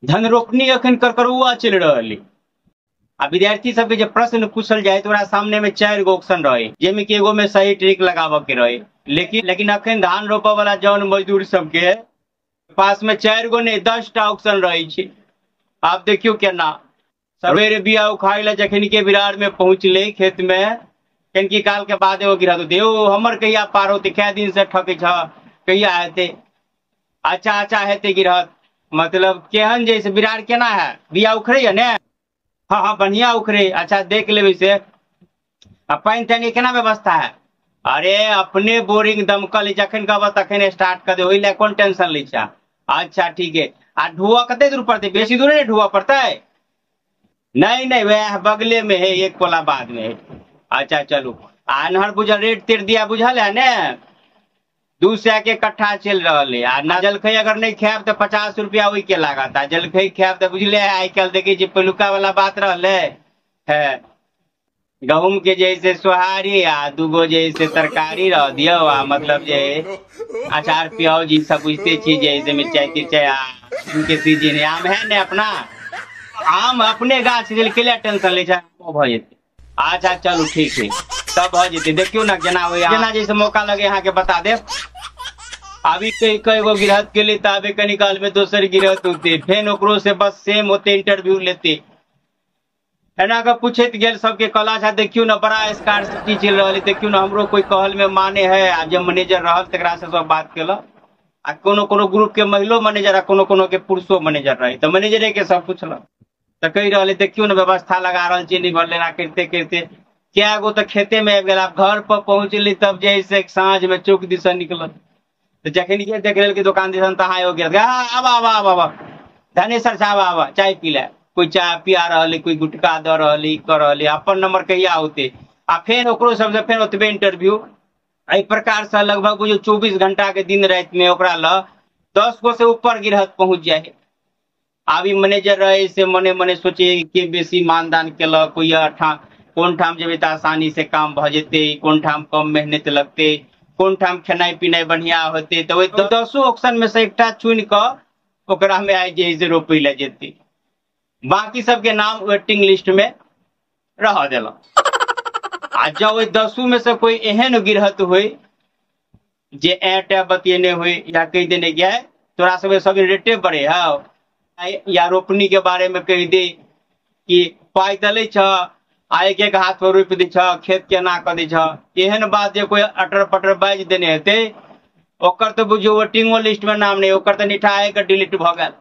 धन रोपनी अखन करकरुआ चल रही। आ विद्यार्थी सबके जब प्रश्न पूछल जाए तो सामने में 4 गो ऑप्शन रहे, जेमे कि एगो में सही ट्रिक लगावे के रहे। लेकिन अखन धान रोपे वाला जौन मजदूर सबके पास में 4 गो नहीं 10 टा ऑप्शन रहे। आप देखियो केना सवेरे बिया उखाड़ ले जखन के बिरार में पहुंचले खेत में कनकी काल के बाद एगो गिरा देव हमर कहिया पार होते, कै दिन से ठके छ, कहिया हेते। अच्छा हेते गिरहत, मतलब केहन जैसे बिरार केना है, बिया उखड़े है ने? हाँ बढ़िया उखड़े। अच्छा देख ले वैसे पानी तानी केना व्यवस्था है? अरे अपने बोरिंग दमकल जखन कहब तखन स्टार्ट कर दे, ओहि ले कौन टेंशन लै छ। अच्छा ठीक है। आ ढुआ कते दूर पड़ते? बेसी दूर नहीं ढुआ पड़ता है? नहीं वह बगले में है, 1 कोला बाद में है। अच्छा चलो आनहर बुझल रेट तेर दिया बुझल है ने? 200 के कट्ठा चल रहा है। आ ना जलखै अगर नहीं खाब तो 50 रुपया वही के लागत। जलखै खाब तो बुझले है आई कल देखिए पहलुका वाला बात रहले है, गहूम के जैसे सोहारी आ 2 गो जैसे तरकारी रह दियो, मतलब जे अचार प्याज जी सब बुझते छी, जैसे मिर्चाई तिरचाई उनके सीजन आम है ने अपना आम अपने गाछ के लिए टेंशन ले भ जेते। अच्छा चलो ठीक है तब भ जेते। देखियो ना जेना जैसे मौका लगे यहाँ के बता दे। अभी कई गो गिरहत के लिए तबे कनी काल में दोसर गिरहत होते, फेन ओकरो से बस सेम होते इंटरव्यू लेते। एना के पूछे गेल सबके कला छा देखियो ना बड़ा स्कार्सिटी चल रहा है। देखियो ना हमरो कोई कहल में माने है, आ जब मैनेजर रहल तकरा से सब बात केलक। आ कोनो ग्रुप के महिलो मैनेजर आ कोनो के पुरुषो मैनेजर रहे तो मैनेजरे के सब पूछलक तो कही रहा देखियो ना व्यवस्था लगा रहा चीनी भर लेना करते क्या गो तो खेते में आबि गेल। घर पर पहुंचली तब जैसे साँझ में चौक दिशा निकलल तो जखन ये देख लेल दुकान दिशन तहाँ हो गया आवा धनेश्वर साहब आवा चाय पी ले। कोई चाय पिया रही, कोई गुटखा द रही कर रही, अपन नंबर कहिया होते। आ फिर ओकरो सबसे फिर ओतबे इंटरव्यू। एहि प्रकार से लगभग जो 24 घंटा के दिन रात में ओकरा ल 10 गो से ऊपर गिरहत पहुंच जाए। अभी मैनेजर रहे से मने सोचे के बेसी मानदान केलक, कोई कौन ठाम जेबे तो आसानी से काम भ जेते, कौन ठाम कम मेहनत लगते, कौन ठाम खेनाई पिनाई बढ़िया होते। तो वही 10 ऑप्शन में से एकटा चुन क ओकरा में आई जे रोपे ले जेते। बाकी सबके नाम वेटिंग लिस्ट में रह दिल। आ जब वही 10 में से कोई एहन गिरहत हुए जे ऐटे बतियने हुए या कह देने गया है तोरा सब रेटे बढ़े है या रोपनी के बारे में कह दे कि पाई दले छ आ एक हाथ पर रोप दी छ, खेत केना कर दी छ, एहन बात जे कोई अटर पटर बाज देने हेते ओकर तो बुझियो वेटिंगो लिस्ट में नाम नहीं, ओकर तो निठाए के डिलीट भ गेल।